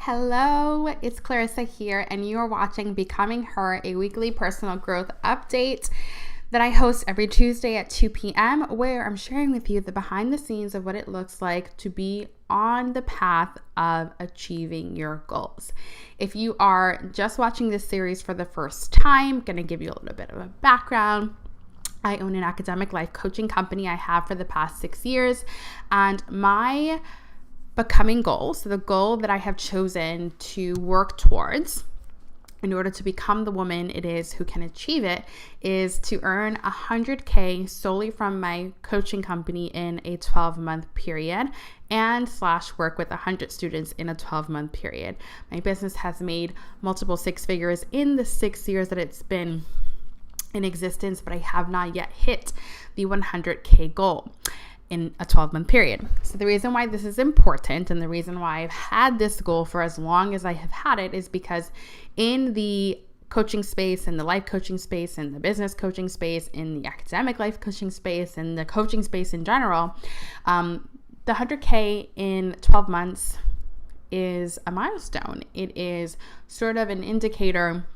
Hello, it's Clarissa here, and you are watching Becoming Her, a weekly personal growth update that I host every Tuesday at 2 p.m., where I'm sharing with you the behind the scenes of what it looks like to be on the path of achieving your goals. If you are just watching this series for the first time, I'm going to give you a little bit of a background. I own an academic life coaching company I have for the past 6 years, and my becoming goal, so the goal that I have chosen to work towards in order to become the woman it is who can achieve it, is to earn $100K solely from my coaching company in a 12-month period and / work with 100 students in a 12-month period. My business has made multiple six figures in the 6 years that it's been in existence, but I have not yet hit the 100K goal in a 12-month period. So the reason why this is important and the reason why I've had this goal for as long as I have had it is because in the coaching space, in the life coaching space, in the business coaching space, in the academic life coaching space, and the coaching space in general, the 100K in 12 months is a milestone. It is sort of an indicator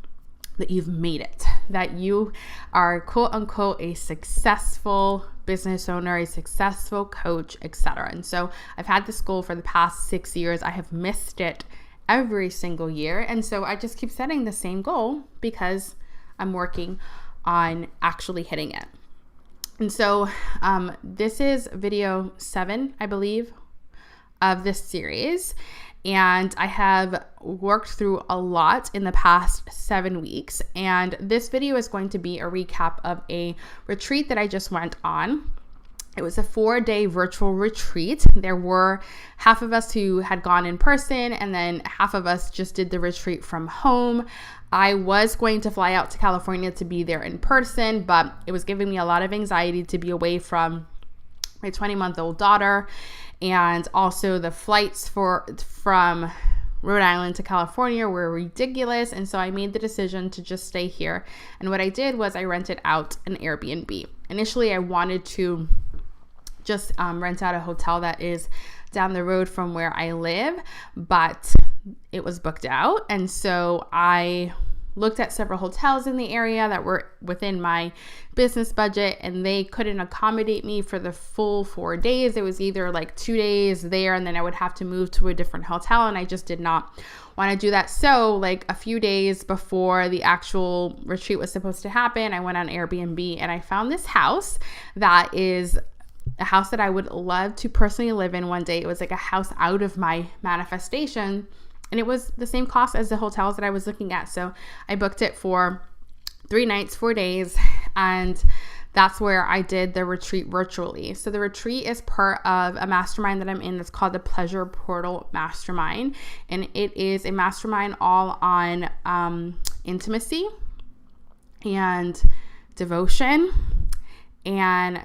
that you've made it, that you are quote unquote a successful business owner, a successful coach, etc. And so I've had this goal for the past 6 years. I have missed it every single year. And so I just keep setting the same goal because I'm working on actually hitting it. And so this is video 7, I believe, of this series. And I have worked through a lot in the past 7 weeks. And this video is going to be a recap of a retreat that I just went on. It was a 4-day virtual retreat. There were half of us who had gone in person, and then half of us just did the retreat from home. I was going to fly out to California to be there in person, but it was giving me a lot of anxiety to be away from my 20-month-old daughter. And also the flights from Rhode Island to California were ridiculous. And so I made the decision to just stay here. And what I did was I rented out an Airbnb. Initially, I wanted to just rent out a hotel that is down the road from where I live, but it was booked out. And so I looked at several hotels in the area that were within my business budget, and they couldn't accommodate me for the full 4 days. It was either like 2 days there, and then I would have to move to a different hotel, and I just did not want to do that. So like a few days before the actual retreat was supposed to happen, I went on Airbnb and I found this house that is a house that I would love to personally live in one day. It was like a house out of my manifestation. And it was the same cost as the hotels that I was looking at. So I booked it for 3 nights, 4 days. And that's where I did the retreat virtually. So the retreat is part of a mastermind that I'm in that's called the Pleasure Portal Mastermind. And it is a mastermind all on intimacy and devotion and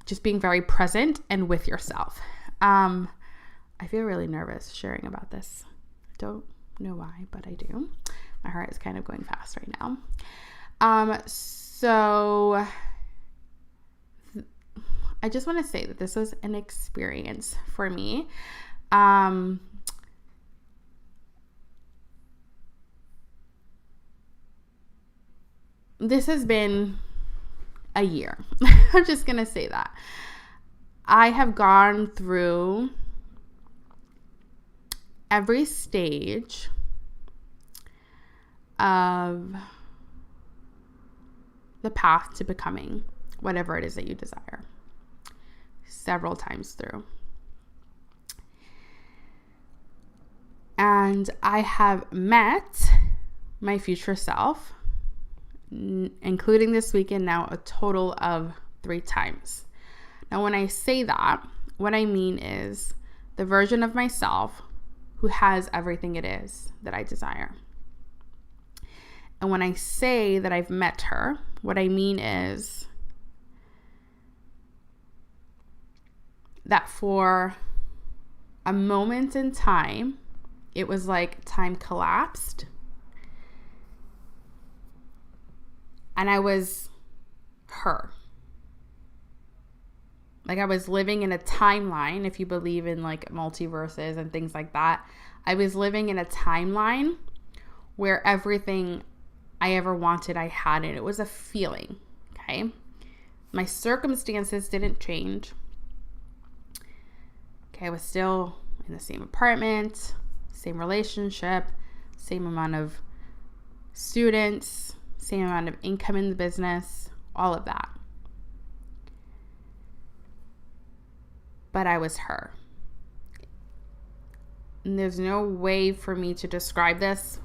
just being very present and with yourself. I feel really nervous sharing about this. I don't know why, but I do. My heart is kind of going fast right now. So I just want to say that this was an experience for me. This has been a year. I'm just going to say that. I have gone through every stage of the path to becoming whatever it is that you desire, several times through. And I have met my future self, including this weekend now, a total of 3 times. Now, when I say that, what I mean is the version of myself who has everything it is that I desire. And when I say that I've met her, what I mean is that for a moment in time, it was like time collapsed and I was her. Like I was living in a timeline, if you believe in like multiverses and things like that. I was living in a timeline where everything I ever wanted, I had it. It was a feeling, okay? My circumstances didn't change. Okay, I was still in the same apartment, same relationship, same amount of students, same amount of income in the business, all of that. But I was her. And there's no way for me to describe this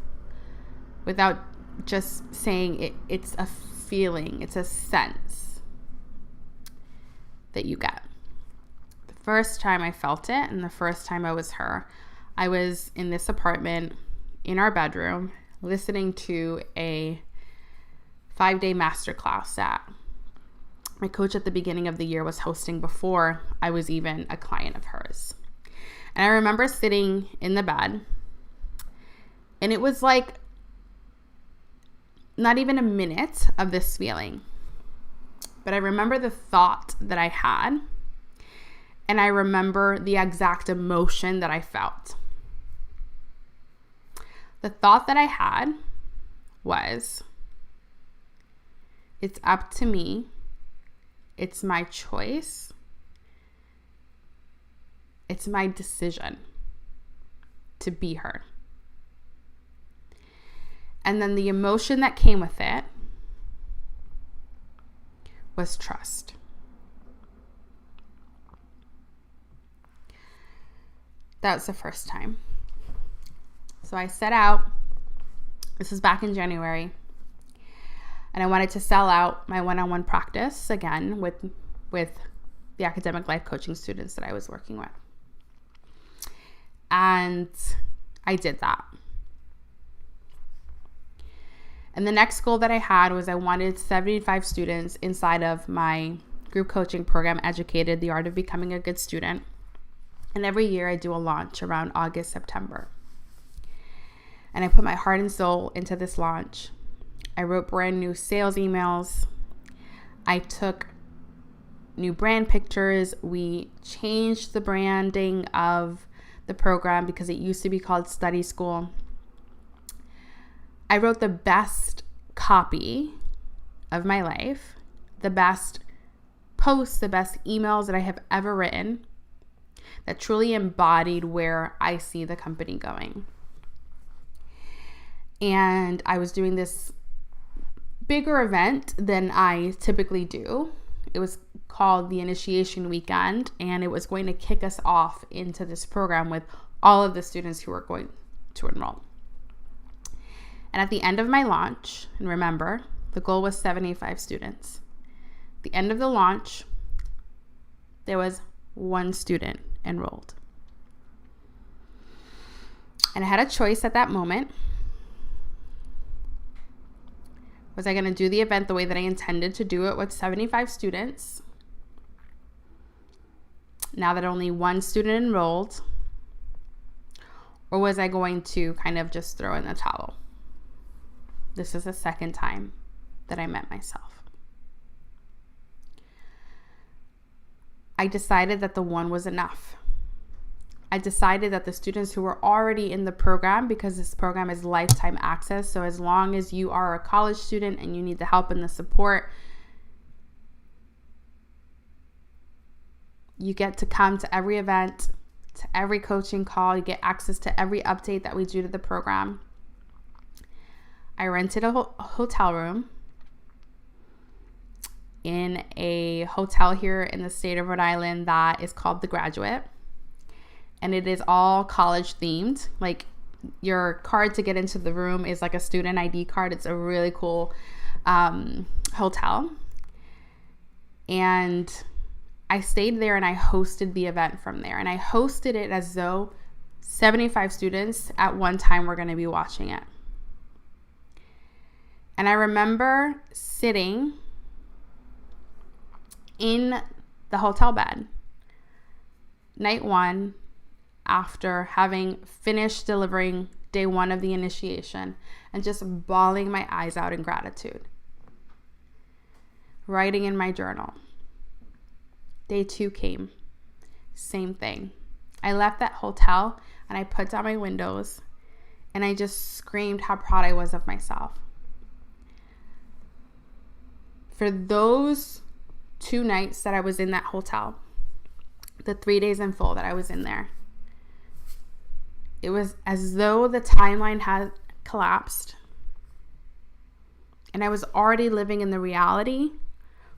without just saying it's a feeling, it's a sense that you get. The first time I felt it and the first time I was her, I was in this apartment in our bedroom listening to a 5-day masterclass that my coach at the beginning of the year was hosting before I was even a client of hers. And I remember sitting in the bed, and it was like not even a minute of this feeling. But I remember the thought that I had, and I remember the exact emotion that I felt. The thought that I had was, it's up to me. It's my choice. It's my decision to be her. And then the emotion that came with it was trust. That was the first time. So I set out, this was back in January, and I wanted to sell out my one-on-one practice again with the academic life coaching students that I was working with. And I did that. And the next goal that I had was I wanted 75 students inside of my group coaching program, Educated, The Art of Becoming a Good Student. And every year I do a launch around August, September. And I put my heart and soul into this launch. I wrote brand new sales emails. I took new brand pictures. We changed the branding of the program because it used to be called Study School. I wrote the best copy of my life, the best posts, the best emails that I have ever written that truly embodied where I see the company going. And I was doing this bigger event than I typically do. It was called the Initiation Weekend, and it was going to kick us off into this program with all of the students who were going to enroll. And at the end of my launch, and remember, the goal was 75 students. At the end of the launch, there was 1 student enrolled. And I had a choice at that moment. Was I going to do the event the way that I intended to do it with 75 students? Now that only 1 student enrolled? Or was I going to kind of just throw in the towel? This is the second time that I met myself. I decided that the 1 was enough. I decided that the students who were already in the program, because this program is lifetime access, so as long as you are a college student and you need the help and the support, you get to come to every event, to every coaching call, you get access to every update that we do to the program. I rented a hotel room in a hotel here in the state of Rhode Island that is called The Graduate. And it is all college themed. Like your card to get into the room is like a student ID card. It's a really cool hotel. And I stayed there and I hosted the event from there. And I hosted it as though 75 students at one time were going to be watching it. And I remember sitting in the hotel bed, night 1, after having finished delivering day 1 of the initiation, and just bawling my eyes out in gratitude. Writing in my journal, Day 2 came. Same thing. I left that hotel and I put down my windows and I just screamed how proud I was of myself. For those 2 nights that I was in that hotel, the 3 days in full that I was in there, it was as though the timeline had collapsed and I was already living in the reality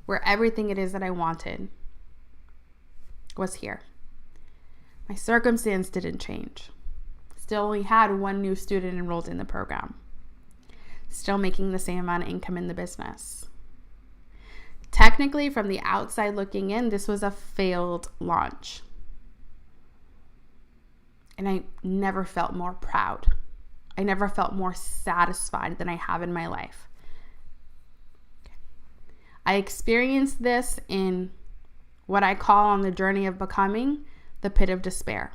where everything it is that I wanted was here. My circumstance didn't change. Still only had 1 new student enrolled in the program. Still making the same amount of income in the business. Technically, from the outside looking in, this was a failed launch. And I never felt more proud. I never felt more satisfied than I have in my life. I experienced this in what I call on the journey of becoming the pit of despair.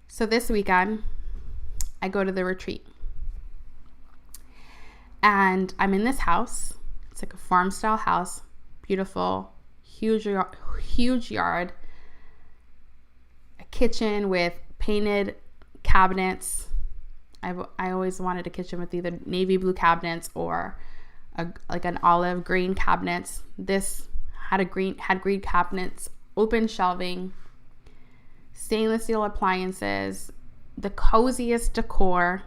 So this weekend, I go to the retreat. And I'm in this house. It's like a farm style house. Beautiful, huge yard. A kitchen with painted cabinets. I always wanted a kitchen with either navy blue cabinets or like an olive green cabinets. This had green cabinets, open shelving, stainless steel appliances, the coziest decor,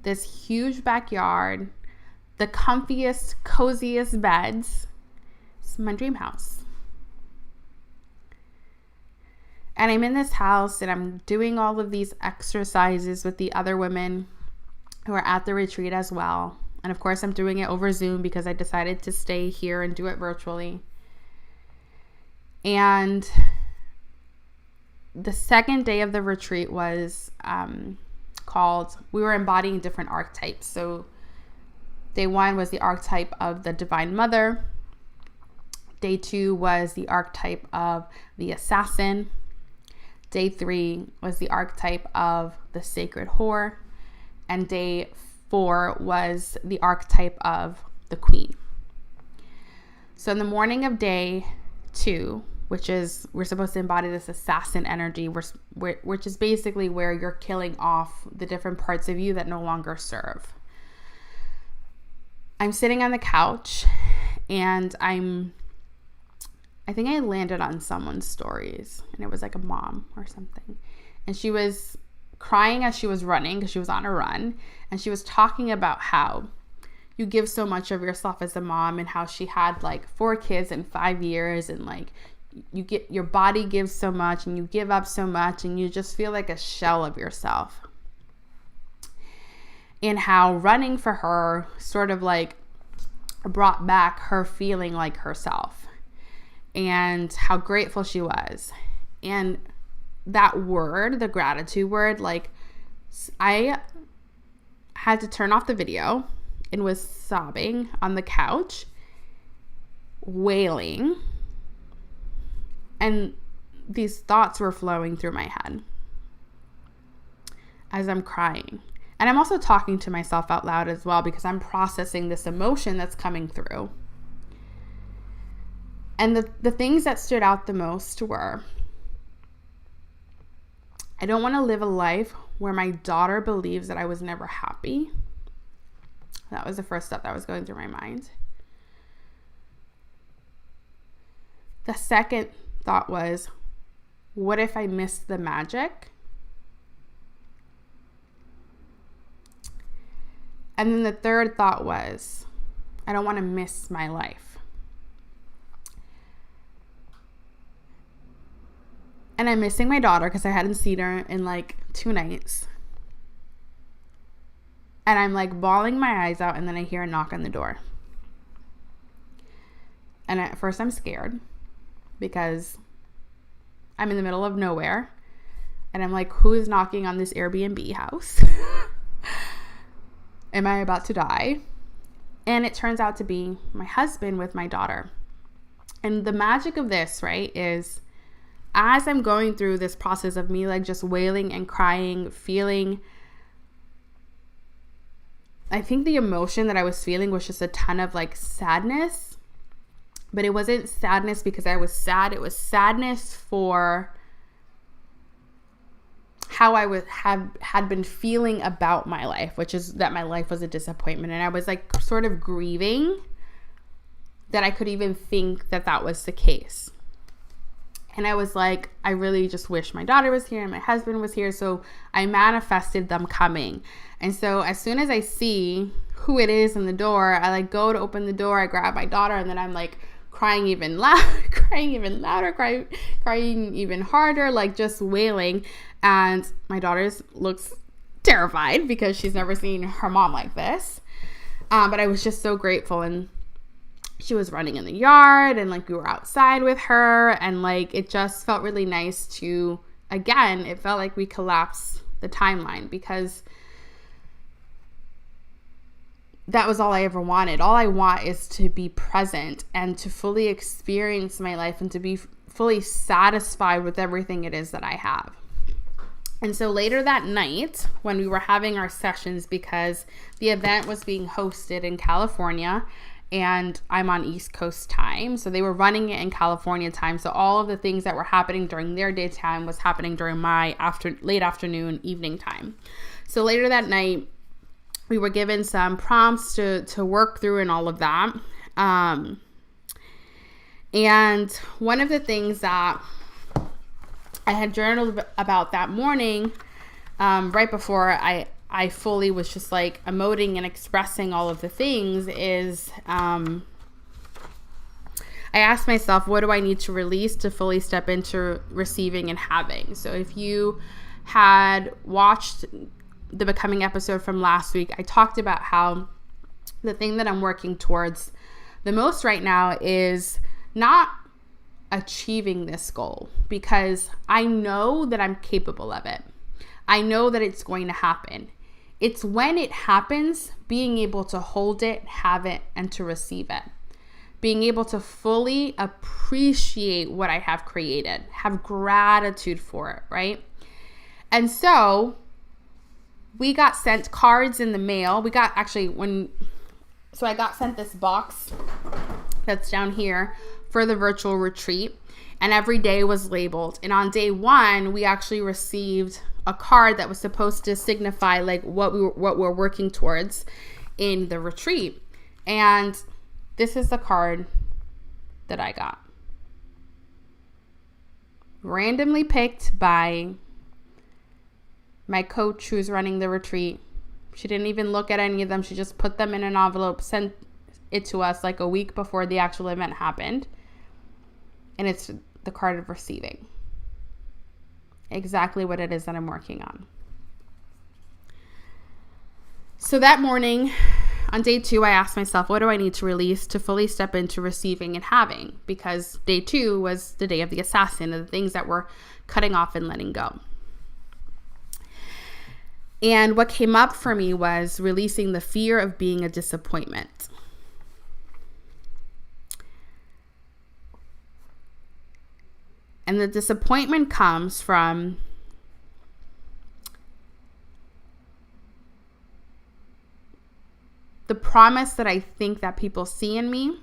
this huge backyard, the comfiest, coziest beds. It's my dream house. And I'm in this house and I'm doing all of these exercises with the other women who are at the retreat as well. And of course, I'm doing it over Zoom because I decided to stay here and do it virtually. And the second day of the retreat was we were embodying different archetypes. So day 1 was the archetype of the Divine Mother. Day 2 was the archetype of the Assassin. Day 3 was the archetype of the Sacred Whore. And day 4 was the archetype of the Queen. So in the morning of day 2, which is, we're supposed to embody this assassin energy, which is basically where you're killing off the different parts of you that no longer serve. I'm sitting on the couch and I think I landed on someone's stories and it was like a mom or something. And she was crying as she was running because she was on a run. And she was talking about how you give so much of yourself as a mom and how she had like 4 kids in 5 years and like your body gives so much and you give up so much and you just feel like a shell of yourself. And how running for her sort of like brought back her feeling like herself and how grateful she was. And that word, the gratitude word, like I had to turn off the video and was sobbing on the couch, wailing. And these thoughts were flowing through my head as I'm crying. And I'm also talking to myself out loud as well because I'm processing this emotion that's coming through. And the things that stood out the most were, I don't want to live a life where my daughter believes that I was never happy. That was the first step that was going through my mind. The second thought was, what if I missed the magic? And then the third thought was, I don't want to miss my life. And I'm missing my daughter because I hadn't seen her in like 2 nights. And I'm like bawling my eyes out and then I hear a knock on the door. And at first I'm scared because I'm in the middle of nowhere. And I'm like, who is knocking on this Airbnb house? Am I about to die? And it turns out to be my husband with my daughter. And the magic of this, right, is as I'm going through this process of me like just wailing and crying, feeling I think the emotion that I was feeling was just a ton of like sadness, but it wasn't sadness because I was sad. It was sadness for how I had been feeling about my life, which is that my life was a disappointment. And I was like sort of grieving that I could even think that that was the case. And I was like, I really just wish my daughter was here and my husband was here. So I manifested them coming. And so as soon as I see who it is in the door, I like go to open the door, I grab my daughter, and then I'm like crying even louder, crying even harder, like just wailing. And my daughter looks terrified because she's never seen her mom like this. But I was just so grateful. And she was running in the yard and like we were outside with her, and like it just felt really nice to, again, it felt like we collapsed the timeline, because that was all I ever wanted. All I want is to be present and to fully experience my life and to be fully satisfied with everything it is that I have. And so later that night, when we were having our sessions, because the event was being hosted in California and I'm on East Coast time, so they were running it in California time. So all of the things that were happening during their daytime was happening during my late afternoon, evening time. So later that night, we were given some prompts to work through and all of that. And one of the things that I had journaled about that morning, right before I fully was just like emoting and expressing all of the things, is I asked myself, what do I need to release to fully step into receiving and having? So if you had watched the Becoming episode from last week, I talked about how the thing that I'm working towards the most right now is not achieving this goal, because I know that I'm capable of it. I know that it's going to happen. It's when it happens, being able to hold it, have it, and to receive it. Being able to fully appreciate what I have created, have gratitude for it, right? And so we got sent cards in the mail. I got sent this box that's down here for the virtual retreat, and every day was labeled. And on day 1, we actually received a card that was supposed to signify like what we're working towards in the retreat. And this is the card that I got, randomly picked by my coach who's running the retreat. She didn't even look at any of them. She just put them in an envelope, sent it to us like a week before the actual event happened. And it's the card of receiving. Exactly what it is that I'm working on. So that morning, on day 2, I asked myself, what do I need to release to fully step into receiving and having? Because day 2 was the day of the assassin, of the things that we're cutting off and letting go. And what came up for me was releasing the fear of being a disappointment. And the disappointment comes from the promise that I think that people see in me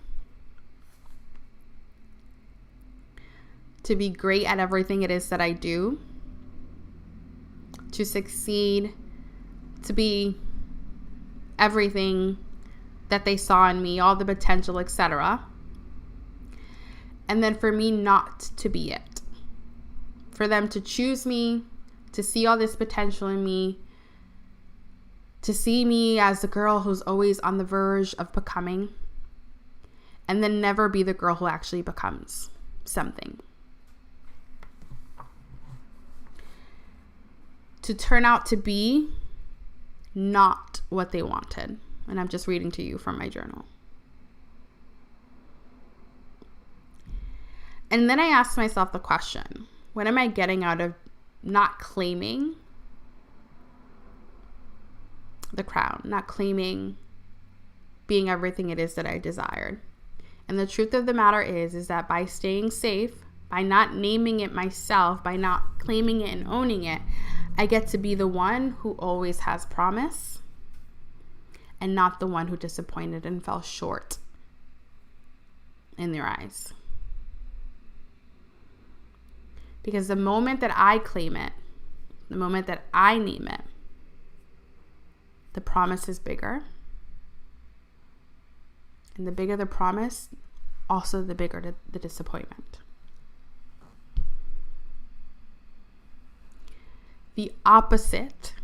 to be great at everything it is that I do, to succeed, to be everything that they saw in me, all the potential, etc. And then for me not to be it. For them to choose me, to see all this potential in me, to see me as the girl who's always on the verge of becoming, and then never be the girl who actually becomes something. To turn out to be not what they wanted. And I'm just reading to you from my journal. And then I asked myself the question, what am I getting out of not claiming the crown, not claiming being everything it is that I desired? And the truth of the matter is that by staying safe, by not naming it myself, by not claiming it and owning it, I get to be the one who always has promise. and not the one who disappointed and fell short in their eyes. Because the moment that I claim it, the moment that I name it, the promise is bigger. And the bigger the promise, also the bigger the disappointment. The opposite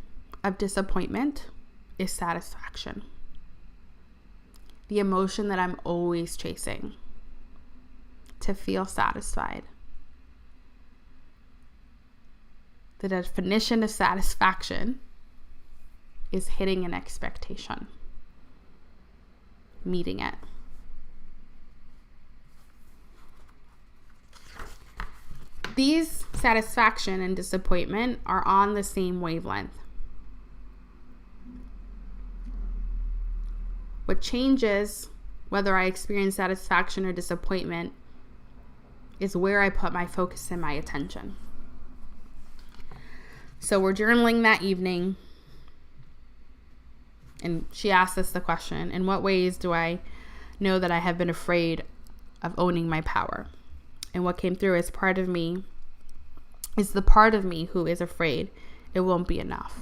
of disappointment is satisfaction. The emotion that I'm always chasing to feel satisfied. The definition of satisfaction is hitting an expectation, meeting it. These satisfaction and disappointment are on the same wavelength. What changes whether I experience satisfaction or disappointment is where I put my focus and my attention. So we're journaling that evening, and she asked us the question, in what ways do I know that I have been afraid of owning my power? And what came through as part of me is the part of me who is afraid it won't be enough.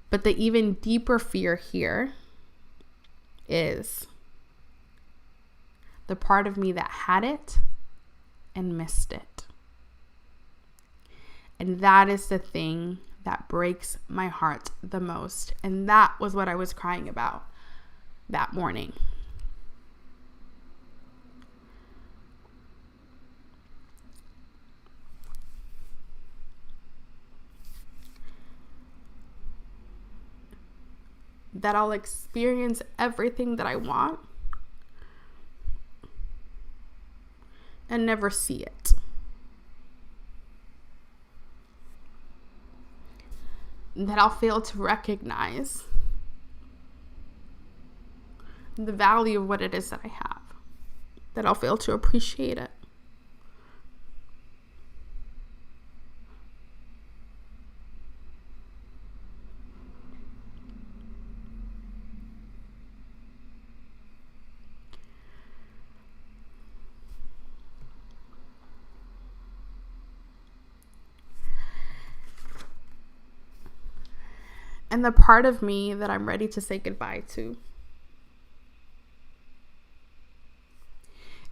But the even deeper fear here is the part of me that had it and missed it. And that is the thing that breaks my heart the most. And that was what I was crying about that morning. That I'll experience everything that I want and never see it. That I'll fail to recognize the value of what it is that I have. That I'll fail to appreciate it. And the part of me that I'm ready to say goodbye to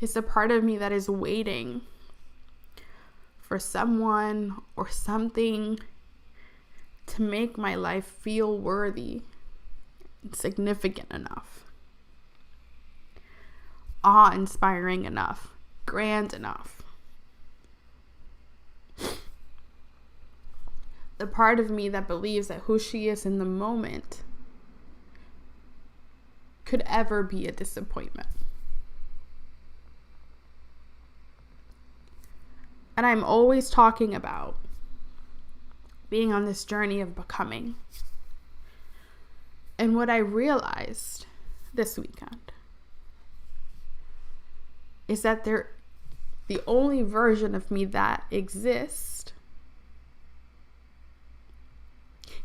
is the part of me that is waiting for someone or something to make my life feel worthy and significant enough, awe-inspiring enough, grand enough. The part of me that believes that who she is in the moment could ever be a disappointment. And I'm always talking about being on this journey of becoming. And what I realized this weekend is that the only version of me that exists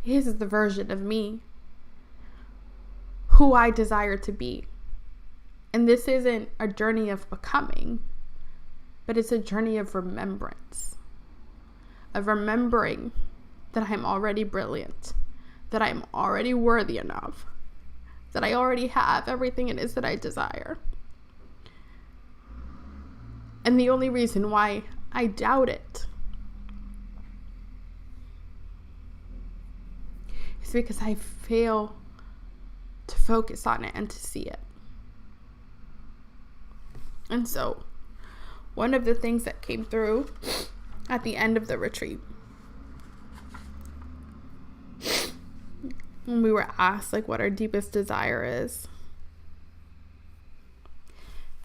is the version of me who I desire to be. And this isn't a journey of becoming, but it's a journey of remembrance. Of remembering that I'm already brilliant, that I'm already worthy enough, that I already have everything it is that I desire. And the only reason why I doubt it is because I fail to focus on it and to see it. And so, one of the things that came through at the end of the retreat, when we were asked what our deepest desire is,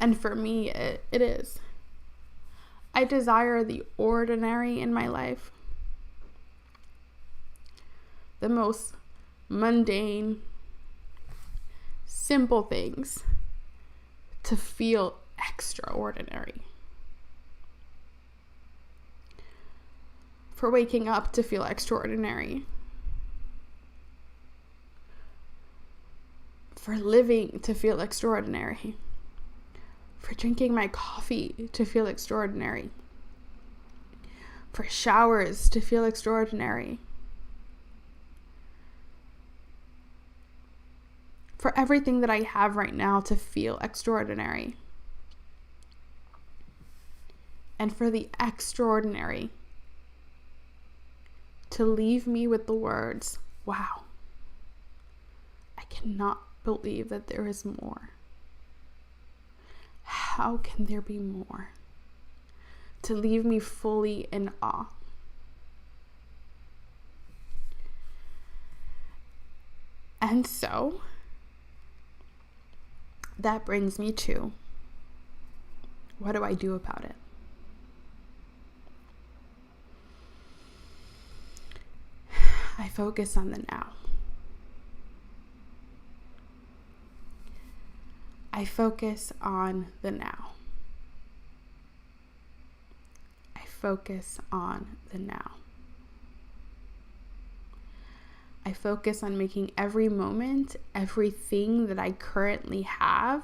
and for me it is, I desire the ordinary in my life, the most mundane, simple things to feel extraordinary. For waking up to feel extraordinary. for living to feel extraordinary, for drinking my coffee to feel extraordinary, for showers to feel extraordinary, for everything that I have right now to feel extraordinary, and for the extraordinary to leave me with the words, wow, I cannot believe that there is more. How can there be more? To leave me fully in awe. And so that brings me to, what do I do about it? I focus on the now. I focus on the now. I focus on the now. I focus on making every moment, everything that I currently have,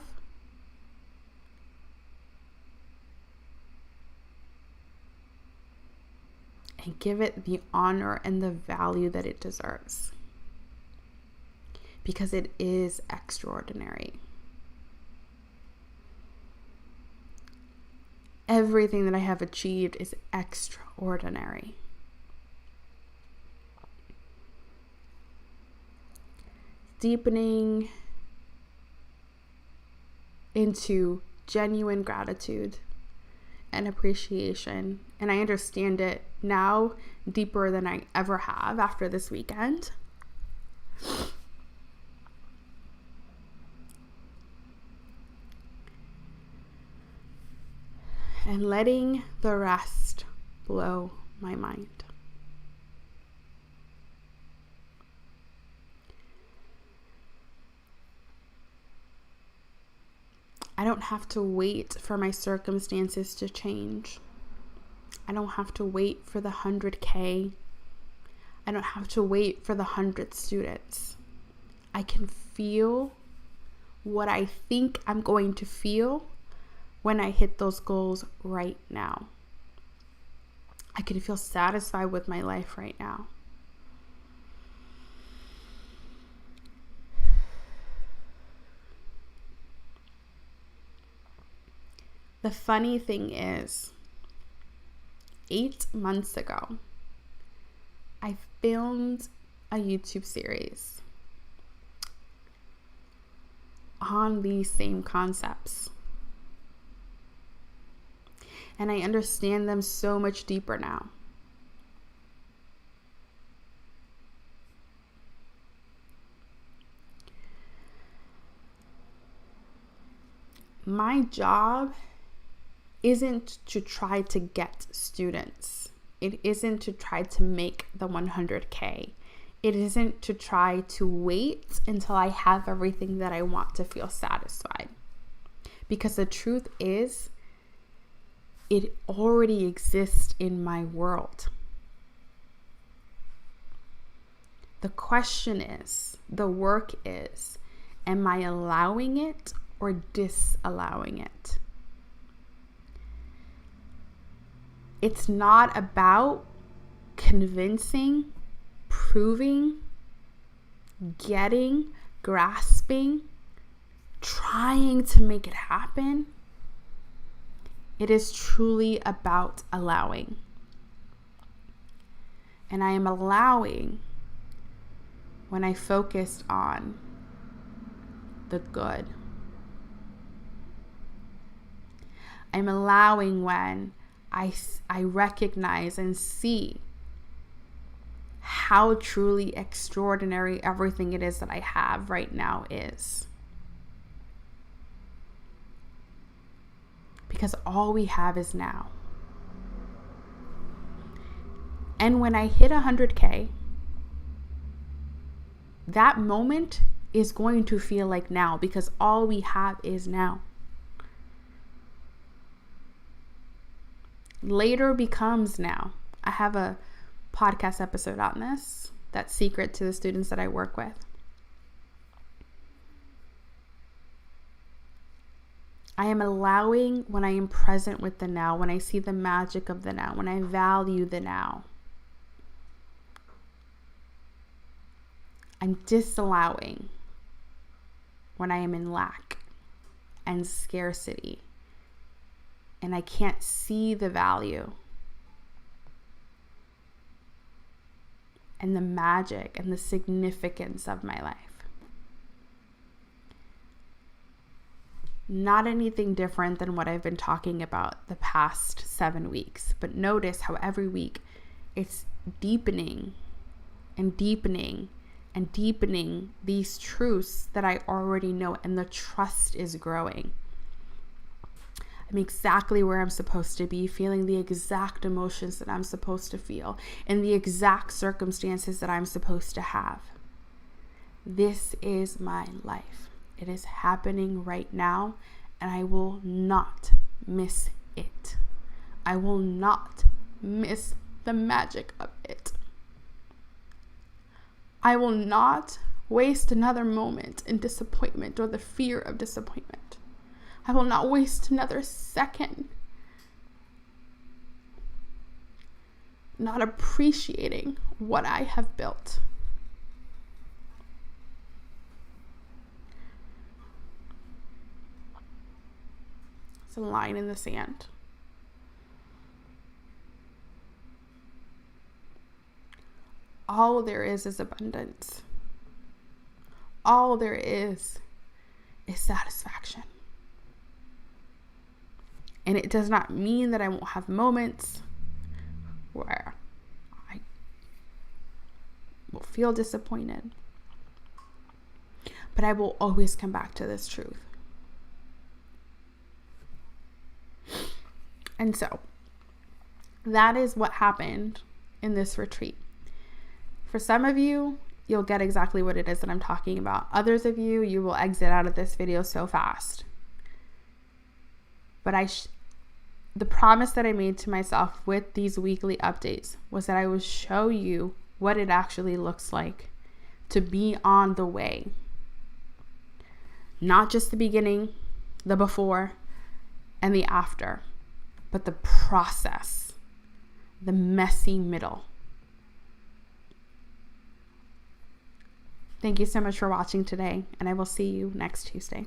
and give it the honor and the value that it deserves. Because it is extraordinary. Everything that I have achieved is extraordinary. Deepening into genuine gratitude and appreciation. And I understand it now deeper than I ever have after this weekend. And letting the rest blow my mind. I don't have to wait for my circumstances to change. I don't have to wait for the 100K. I don't have to wait for the 100 students. I can feel what I think I'm going to feel when I hit those goals right now. I can feel satisfied with my life right now. The funny thing is, 8 months ago, I filmed a YouTube series on these same concepts. And I understand them so much deeper now. My job isn't to try to get students. It isn't to try to make the 100K. It isn't to try to wait until I have everything that I want to feel satisfied. Because the truth is, it already exists in my world. The question is, the work is, am I allowing it or disallowing it? It's not about convincing, proving, getting, grasping, trying to make it happen. It is truly about allowing. And I am allowing when I focused on the good. I'm allowing when I recognize and see how truly extraordinary everything it is that I have right now is. Because all we have is now. And when I hit 100K, that moment is going to feel like now, because all we have is now. Later becomes now. I have a podcast episode on this. That's secret to the students that I work with. I am allowing when I am present with the now, when I see the magic of the now, when I value the now. I'm disallowing when I am in lack and scarcity and I can't see the value and the magic and the significance of my life. Not anything different than what I've been talking about the past 7 weeks, but notice how every week it's deepening and deepening and deepening these truths that I already know, and the trust is growing. I'm exactly where I'm supposed to be, feeling the exact emotions that I'm supposed to feel, in the exact circumstances that I'm supposed to have. This is my life. It is happening right now, and I will not miss it. I will not miss the magic of it. I will not waste another moment in disappointment or the fear of disappointment. I will not waste another second not appreciating what I have built. It's a line in the sand. All there is abundance. All there is satisfaction. And it does not mean that I won't have moments where I will feel disappointed. But I will always come back to this truth. And so, that is what happened in this retreat. For some of you, you'll get exactly what it is that I'm talking about. Others of you, you will exit out of this video so fast. But the promise that I made to myself with these weekly updates was that I would show you what it actually looks like to be on the way. Not just the beginning, the before, and the after, but the process, the messy middle. Thank you so much for watching today, and I will see you next Tuesday.